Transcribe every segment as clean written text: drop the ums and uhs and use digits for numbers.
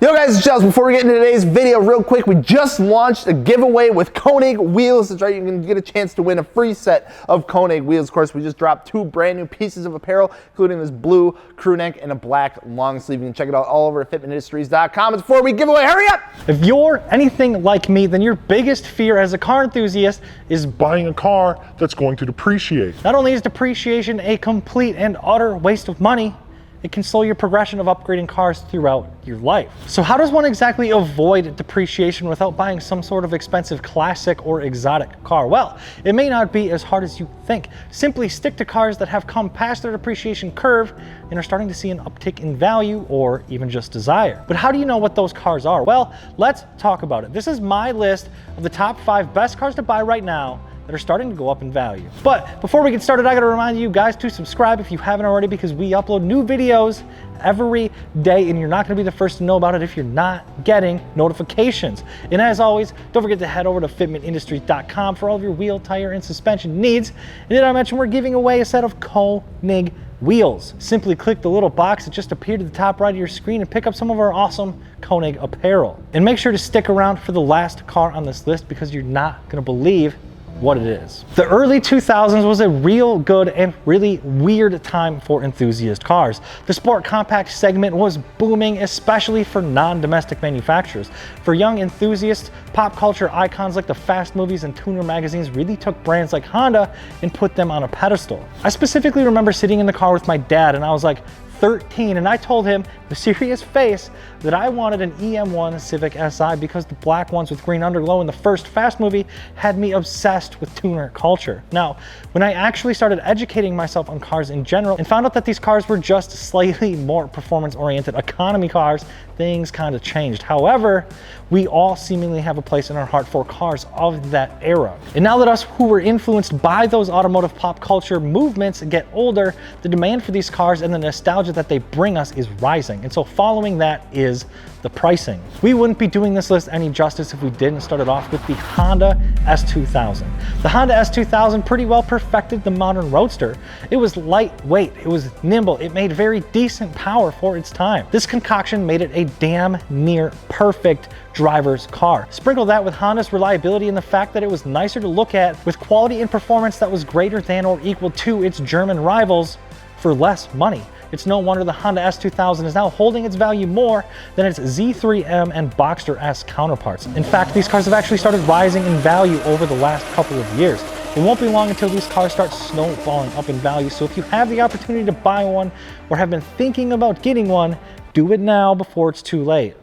Yo guys, it's Giles. Before we get into today's video, real quick, we just launched a giveaway with Koenig wheels. That's right, you can get a chance to win a free set of Koenig wheels. Of course, we just dropped 2 brand new pieces of apparel, including this blue crew neck and a black long sleeve. You can check it out all over at fitmentindustries.com. And before we give away, hurry up! If you're anything like me, then your biggest fear as a car enthusiast is buying a car that's going to depreciate. not only is depreciation a complete and utter waste of money, it can slow your progression of upgrading cars throughout your life. So how does one exactly avoid depreciation without buying some sort of expensive classic or exotic car? Well, it may not be as hard as you think. Simply stick to cars that have come past their depreciation curve and are starting to see an uptick in value or even just desire. But how do you know what those cars are? Well, let's talk about it. This is my list of the top 5 best cars to buy right now that are starting to go up in value. But before we get started, I gotta remind you guys to subscribe if you haven't already, because we upload new videos every day and you're not gonna be the first to know about it if you're not getting notifications. And as always, don't forget to head over to fitmentindustries.com for all of your wheel, tire, and suspension needs. And did I mention we're giving away a set of Koenig wheels? Simply click the little box that just appeared at the top right of your screen and pick up some of our awesome Koenig apparel. And make sure to stick around for the last car on this list because you're not gonna believe what it is. The early 2000s was a real good and really weird time for enthusiast cars. The sport compact segment was booming, especially for non-domestic manufacturers. For young enthusiasts, pop culture icons like the Fast movies and tuner magazines really took brands like Honda and put them on a pedestal. I specifically remember sitting in the car with my dad and I was like 13, and I told him with a serious face that I wanted an EM1 Civic Si because the black ones with green underglow in the first Fast movie had me obsessed with tuner culture. Now, when I actually started educating myself on cars in general and found out that these cars were just slightly more performance-oriented economy cars, things kind of changed. However, we all seemingly have a place in our heart for cars of that era. And now that us who were influenced by those automotive pop culture movements get older, the demand for these cars and the nostalgia that they bring us is rising. And so following that is the pricing. We wouldn't be doing this list any justice if we didn't start it off with the Honda S2000. The Honda S2000 pretty well perfected the modern roadster. It was lightweight, it was nimble, it made very decent power for its time. This concoction made it a damn near perfect driver's car. Sprinkle that with Honda's reliability and the fact that it was nicer to look at, with quality and performance that was greater than or equal to its German rivals for less money. It's no wonder the Honda S2000 is now holding its value more than its Z3M and Boxster S counterparts. In fact, these cars have actually started rising in value over the last couple of years. It won't be long until these cars start snowballing up in value, so if you have the opportunity to buy one or have been thinking about getting one, do it now before it's too late.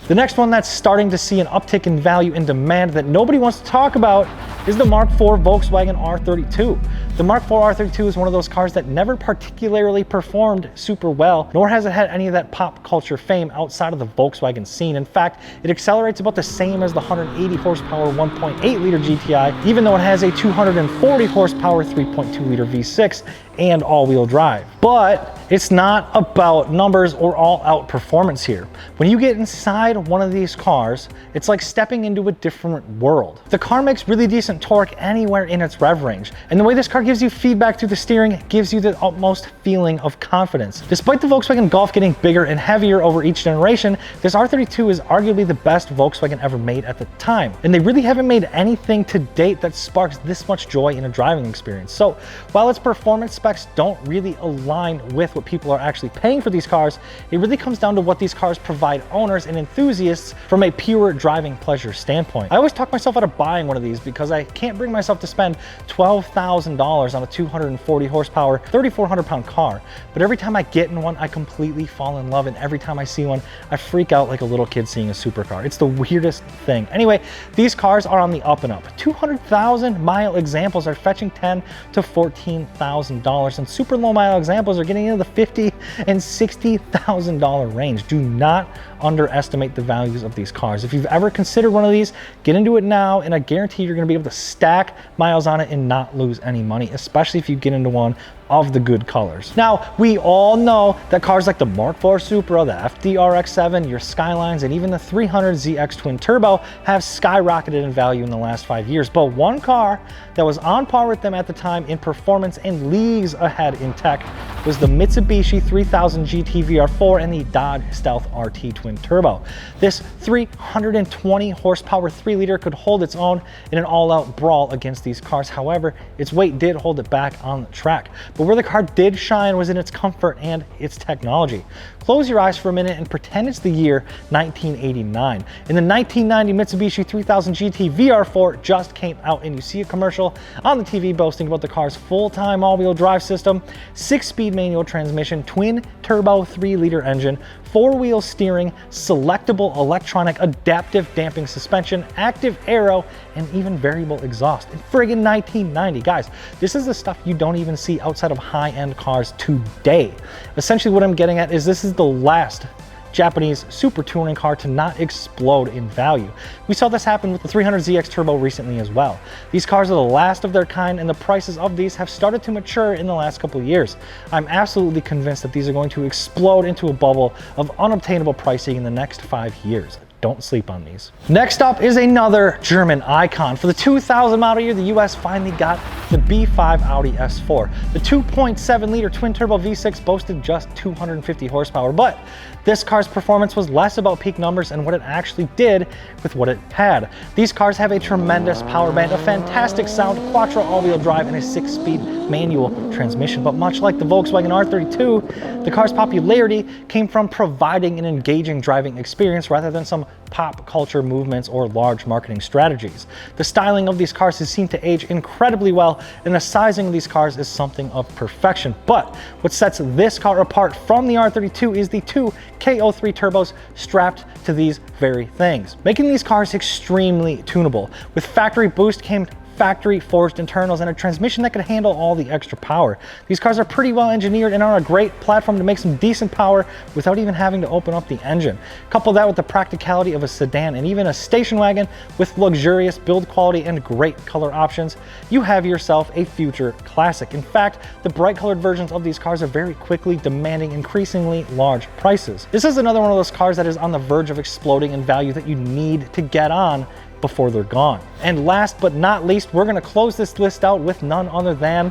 The next one that's starting to see an uptick in value and demand that nobody wants to talk about is the Mark IV Volkswagen R32. The Mark IV R32 is one of those cars that never particularly performed super well, nor has it had any of that pop culture fame outside of the Volkswagen scene. In fact, it accelerates about the same as the 180 horsepower 1.8 liter GTI, even though it has a 240 horsepower 3.2 liter V6 and all-wheel drive. But it's not about numbers or all-out performance here. When you get inside one of these cars, it's like stepping into a different world. The car makes really decent torque anywhere in its rev range, and the way this car gives you feedback through the steering gives you the utmost feeling of confidence. Despite the Volkswagen Golf getting bigger and heavier over each generation, this R32 is arguably the best Volkswagen ever made at the time, and they really haven't made anything to date that sparks this much joy in a driving experience. So while its performance specs don't really align with what people are actually paying for these cars, it really comes down to what these cars provide owners and enthusiasts from a pure driving pleasure standpoint. I always talk myself out of buying one of these because I can't bring myself to spend $12,000 on a 240 horsepower, 3,400 pound car. But every time I get in one, I completely fall in love, and every time I see one, I freak out like a little kid seeing a supercar. It's the weirdest thing. Anyway, these cars are on the up and up. 200,000 mile examples are fetching $10,000 to $14,000, and super low mile examples are getting into the $50,000 and $60,000 range. Do not underestimate the values of these cars. If you've ever considered one of these, get into it now, and I guarantee you're going to be able to stack miles on it and not lose any money, especially if you get into one of the good colors. Now, we all know that cars like the Mark IV Supra, the FD-RX-7, your Skylines, and even the 300ZX Twin Turbo have skyrocketed in value in the last 5 years. But one car that was on par with them at the time in performance and leagues ahead in tech was the Mitsubishi 3000 GT VR4 and the Dodge Stealth RT twin turbo. This 320 horsepower 3-liter could hold its own in an all-out brawl against these cars. However, its weight did hold it back on the track. But where the car did shine was in its comfort and its technology. Close your eyes for a minute and pretend it's the year 1989. In the 1990 Mitsubishi 3000 GT VR4 just came out, and you see a commercial on the TV boasting about the car's full-time all-wheel drive system, 6-speed manual transmission, twin turbo 3-liter engine, 4-wheel steering, selectable electronic adaptive damping suspension, active aero, and even variable exhaust. In friggin' 1990, guys, this is the stuff you don't even see outside of high-end cars today. Essentially what I'm getting at is this is the last Japanese super touring car to not explode in value. We saw this happen with the 300ZX Turbo recently as well. These cars are the last of their kind, and the prices of these have started to mature in the last couple of years. I'm absolutely convinced that these are going to explode into a bubble of unobtainable pricing in the next 5 years. Don't sleep on these. Next up is another German icon. For the 2000 model year, the US finally got the B5 Audi S4. The 2.7-liter twin-turbo V6 boasted just 250 horsepower, but this car's performance was less about peak numbers and what it actually did with what it had. These cars have a tremendous power band, a fantastic sound, quattro all-wheel drive, and a 6-speed manual transmission. But much like the Volkswagen R32, the car's popularity came from providing an engaging driving experience rather than some pop culture movements or large marketing strategies. The styling of these cars is seen to age incredibly well, and the sizing of these cars is something of perfection. But what sets this car apart from the R32 is the two K03 turbos strapped to these very things, making these cars extremely tunable. With factory boost came factory forged internals and a transmission that could handle all the extra power. These cars are pretty well engineered and are a great platform to make some decent power without even having to open up the engine. Couple that with the practicality of a sedan and even a station wagon with luxurious build quality and great color options, you have yourself a future classic. In fact, the bright colored versions of these cars are very quickly demanding increasingly large prices. This is another one of those cars that is on the verge of exploding in value that you need to get on before they're gone. And last but not least, we're gonna close this list out with none other than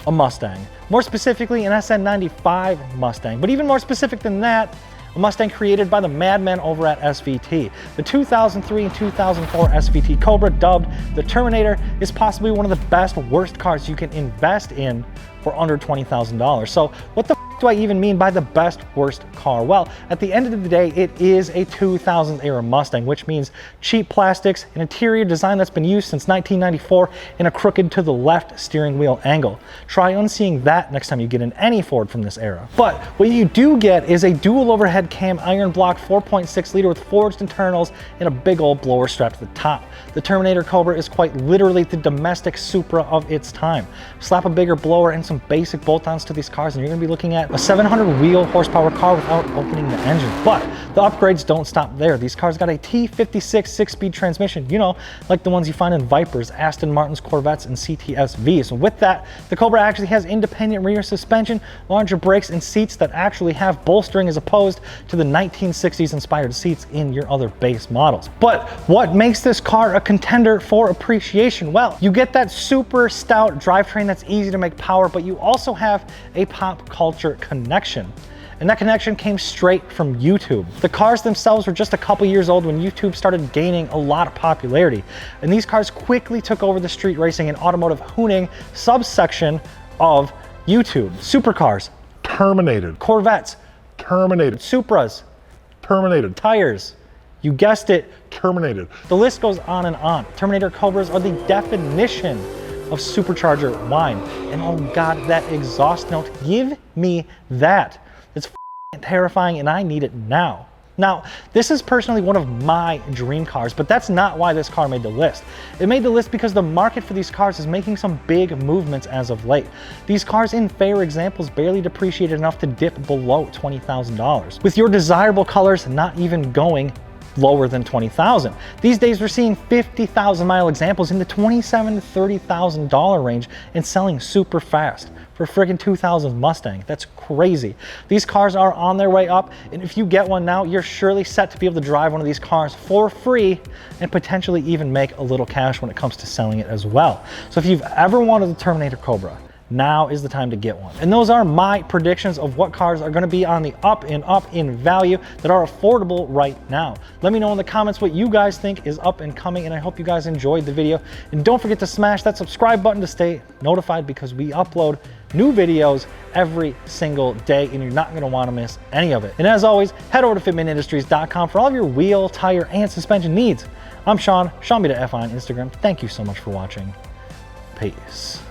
a Mustang. More specifically, an SN95 Mustang. But even more specific than that, a Mustang created by the madmen over at SVT. The 2003 and 2004 SVT Cobra, dubbed the Terminator, is possibly one of the best worst cars you can invest in for under $20,000. So what the do I even mean by the best worst car? Well, at the end of the day, it is a 2000s era Mustang, which means cheap plastics, an interior design that's been used since 1994, and a crooked to the left steering wheel angle. Try unseeing that next time you get in any Ford from this era. But what you do get is a dual overhead cam iron block 4.6 liter with forged internals and a big old blower strapped to the top. The Terminator Cobra is quite literally the domestic Supra of its time. Slap a bigger blower and some basic bolt-ons to these cars and you're gonna be looking at a 700 wheel horsepower car without opening the engine. But the upgrades don't stop there. These cars got a T56 6-speed transmission, you know, like the ones you find in Vipers, Aston Martins, Corvettes, and CTS-Vs. And with that, the Cobra actually has independent rear suspension, larger brakes, and seats that actually have bolstering as opposed to the 1960s inspired seats in your other base models. But what makes this car a contender for appreciation? Well, you get that super stout drivetrain that's easy to make power, but you also have a pop culture connection. And that connection came straight from YouTube. The cars themselves were just a couple years old when YouTube started gaining a lot of popularity. And these cars quickly took over the street racing and automotive hooning subsection of YouTube. Supercars. Terminated. Corvettes. Terminated. Supras. Terminated. Tires. You guessed it. Terminated. The list goes on and on. Terminator Cobras are the definition of supercharger whine. And oh God, that exhaust note, give me that. It's terrifying and I need it now. Now, this is personally one of my dream cars, but that's not why this car made the list. It made the list because the market for these cars is making some big movements as of late. These cars, in fair examples, barely depreciated enough to dip below $20,000. With your desirable colors not even going lower than $20,000. These days we're seeing 50,000 mile examples in the $27,000 to $30,000 range and selling super fast for a friggin' 2000 Mustang. That's crazy. These cars are on their way up, and if you get one now, you're surely set to be able to drive one of these cars for free and potentially even make a little cash when it comes to selling it as well. So if you've ever wanted the Terminator Cobra, now is the time to get one. And those are my predictions of what cars are gonna be on the up and up in value that are affordable right now. Let me know in the comments what you guys think is up and coming, and I hope you guys enjoyed the video. And don't forget to smash that subscribe button to stay notified, because we upload new videos every single day and you're not gonna wanna miss any of it. And as always, head over to fitmentindustries.com for all of your wheel, tire, and suspension needs. I'm Sean, Sean me to F on Instagram. Thank you so much for watching. Peace.